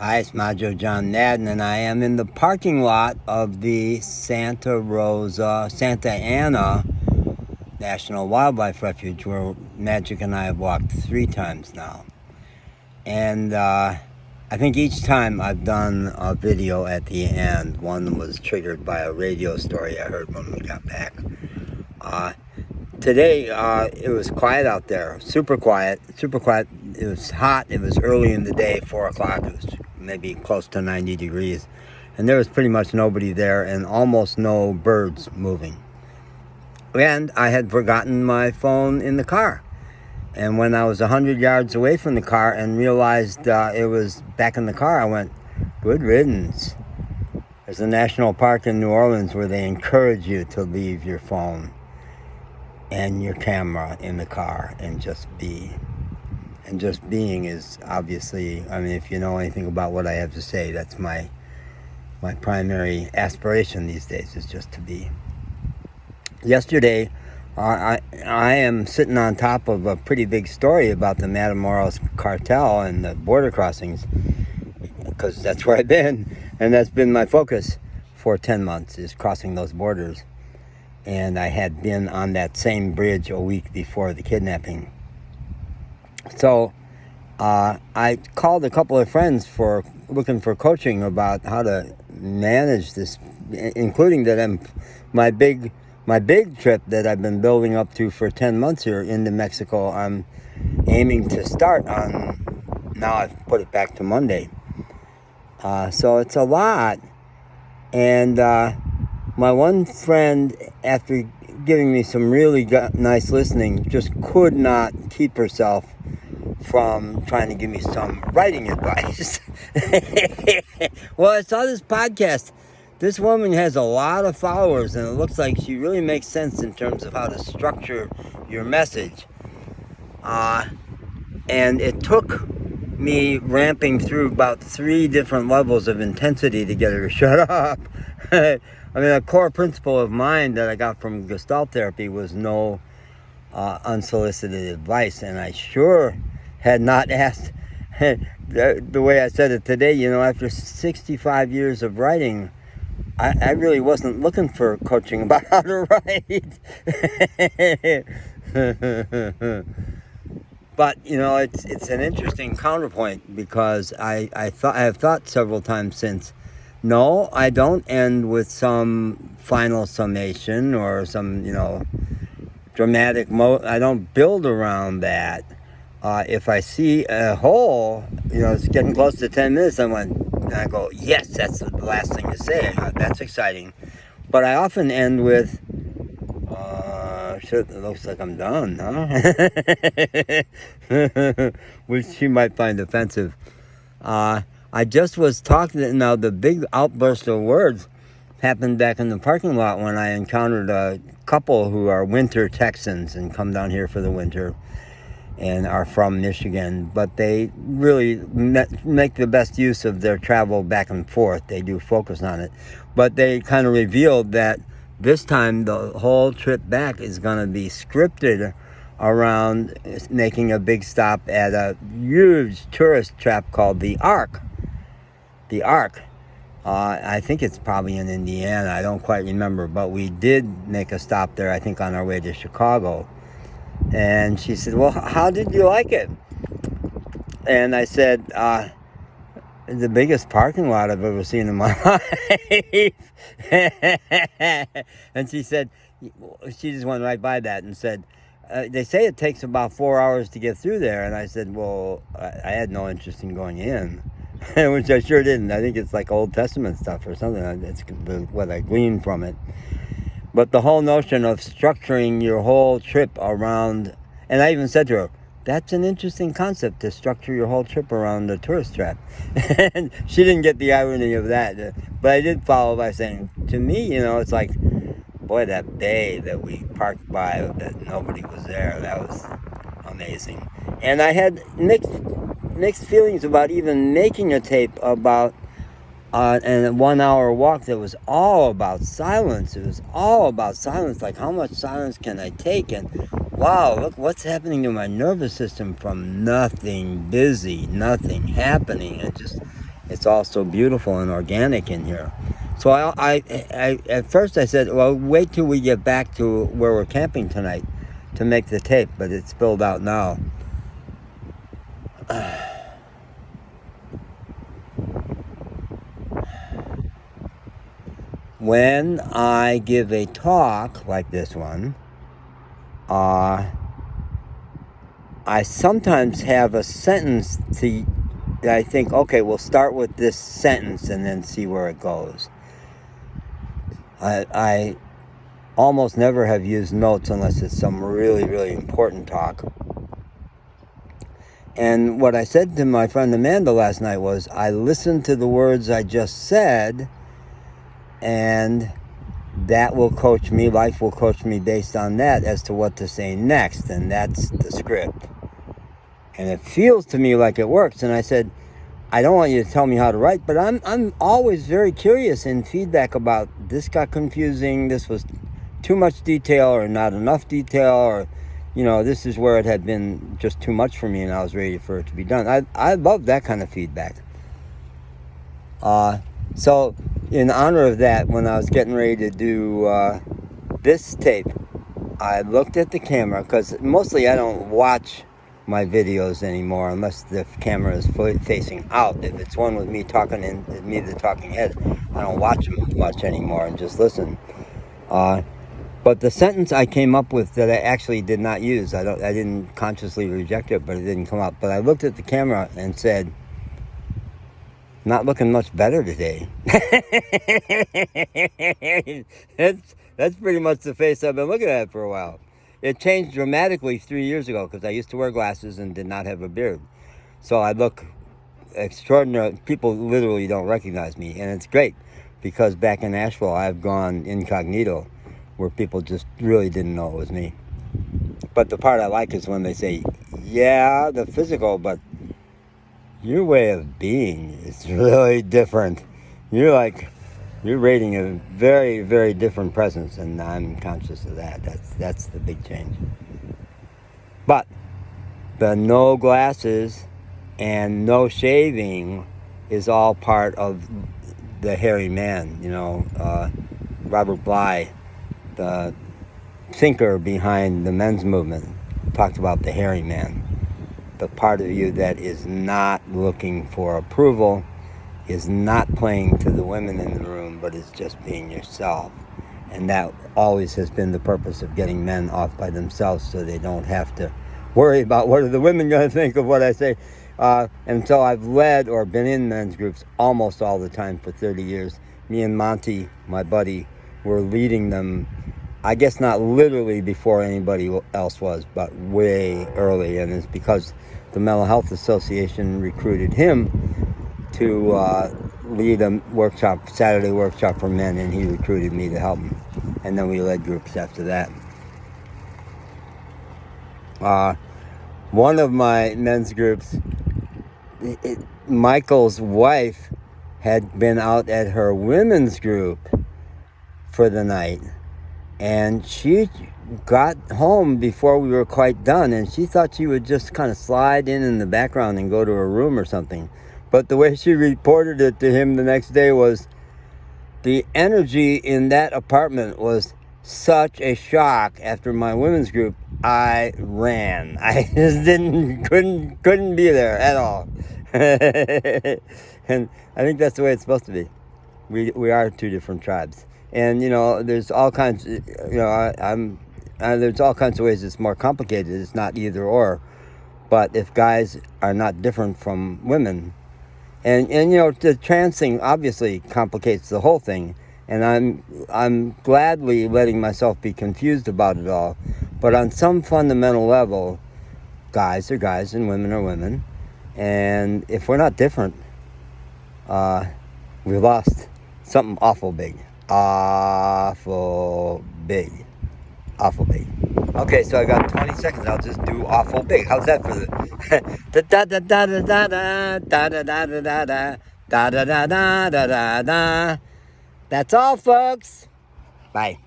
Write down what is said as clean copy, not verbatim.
Hi, it's Majo John Madden, and I am in the parking lot of the Santa Ana National Wildlife Refuge, where Magic and I have walked 3 times now. And I think each time I've done a video at the end. One was triggered by a radio story I heard when we got back. Today, it was quiet out there, super quiet. It was hot. It was early in the day, 4 o'clock. It was maybe close to 90 degrees. And there was pretty much nobody there and almost no birds moving. And I had forgotten my phone in the car. And when I was 100 yards away from the car and realized it was back in the car, I went, good riddance. There's a national park in New Orleans where they encourage you to leave your phone and your camera in the car and just be. And just being is obviously, I mean, if you know anything about what I have to say, that's my primary aspiration these days, is just to be. Yesterday, I am sitting on top of a pretty big story about the Matamoros cartel and the border crossings, because that's where I've been, and that's been my focus for 10 months, is crossing those borders. And I had been on that same bridge a week before the kidnapping. So I called a couple of friends for looking for coaching about how to manage this, including that my big trip that I've been building up to for 10 months here into Mexico. I'm aiming to start on, now I've put it back to Monday. So it's a lot. And my one friend, after giving me some really nice listening, just could not keep herself from trying to give me some writing advice. Well, I saw this podcast. This woman has a lot of followers, and it looks like she really makes sense in terms of how to structure your message. And it took me ramping through about 3 different levels of intensity to get her to shut up. I mean, a core principle of mine that I got from Gestalt therapy was no unsolicited advice, and I sure had not asked. The way I said it today, you know, after 65 years of writing, I really wasn't looking for coaching about how to write. But, you know, it's an interesting counterpoint, because I have thought several times since, no, I don't end with some final summation or some, you know, dramatic I don't build around that. If I see a hole, you know, it's getting close to 10 minutes, I go, yes, that's the last thing to say. That's exciting. But I often end with, shit, it looks like I'm done, huh? Which she might find offensive. I just was talking, now the big outburst of words happened back in the parking lot when I encountered a couple who are winter Texans and come down here for the winter and are from Michigan, but they really make the best use of their travel back and forth. They do focus on it. But they kind of revealed that this time the whole trip back is going to be scripted around making a big stop at a huge tourist trap called the Ark. The Ark. I think it's probably in Indiana. I don't quite remember, but we did make a stop there, I think, on our way to Chicago. And she said, well, how did you like it? And I said, the biggest parking lot I've ever seen in my life. And she said, she just went right by that and said, they say it takes about 4 hours to get through there. And I said, well, I had no interest in going in, which I sure didn't. I think it's like Old Testament stuff or something. That's what I gleaned from it. But the whole notion of structuring your whole trip around, and I even said to her, that's an interesting concept, to structure your whole trip around a tourist trap. And she didn't get the irony of that. But I did follow by saying, to me, you know, it's like, boy, that bay that we parked by, that nobody was there, that was amazing. And I had mixed feelings about even making a tape about and a 1 hour walk that was all about silence. It was all about silence, like how much silence can I take? And wow, look what's happening to my nervous system from nothing busy, nothing happening. It just It's all so beautiful and organic in here. So I at first I said, well, wait till we get back to where we're camping tonight to make the tape, but it's spilled out now. When I give a talk like this one, I sometimes have a sentence that I think, okay, we'll start with this sentence and then see where it goes. I almost never have used notes unless it's some really, really important talk. And what I said to my friend Amanda last night was, I listened to the words I just said, and that will coach me, life will coach me based on that as to what to say next, and that's the script. And it feels to me like it works. And I said, I don't want you to tell me how to write, but I'm always very curious in feedback about this got confusing, this was too much detail or not enough detail, or, you know, this is where it had been just too much for me and I was ready for it to be done. I love that kind of feedback. So in honor of that, when I was getting ready to do this tape, I looked at the camera, because mostly I don't watch my videos anymore unless the camera is facing out. If it's one with me talking and me the talking head, I don't watch them much anymore and just listen. But the sentence I came up with that I actually did not use, I didn't consciously reject it, but it didn't come out. But I looked at the camera and said, not looking much better today. That's pretty much the face I've been looking at for a while. It changed dramatically 3 years ago, because I used to wear glasses and did not have a beard. So I look extraordinary. People literally don't recognize me. And it's great, because back in Asheville, I've gone incognito, where people just really didn't know it was me. But the part I like is when they say, yeah, the physical, but your way of being is really different. You're rating a very, very different presence, and I'm conscious of that. That's the big change. But the no glasses and no shaving is all part of the hairy man. You know, Robert Bly, the thinker behind the men's movement, talked about the hairy man. The part of you that is not looking for approval, is not playing to the women in the room, but is just being yourself. And that always has been the purpose of getting men off by themselves, so they don't have to worry about what are the women going to think of what I say. And so I've led or been in men's groups almost all the time for 30 years. Me and Monty, my buddy, were leading them, I guess not literally before anybody else was, but way early. And it's because the Mental Health Association recruited him to lead a workshop, Saturday workshop for men, and he recruited me to help him. And then we led groups after that. One of my men's groups, Michael's wife had been out at her women's group for the night, and she got home before we were quite done, and she thought she would just kind of slide in the background and go to her room or something. But the way she reported it to him the next day was, the energy in that apartment was such a shock after my women's group, I ran. I just couldn't be there at all. And I think that's the way it's supposed to be. We are two different tribes. And, you know, there's all kinds, you know, there's all kinds of ways it's more complicated. It's not either or. But if guys are not different from women, and you know, the trans thing obviously complicates the whole thing. And I'm gladly letting myself be confused about it all. But on some fundamental level, guys are guys and women are women. And if we're not different, we lost something awful big. Awful big. Awful big. Okay, so I got 20 seconds. I'll just do awful big. How's that for the da da da da da da da da da da da da da da da da da da. That's all, folks. Bye.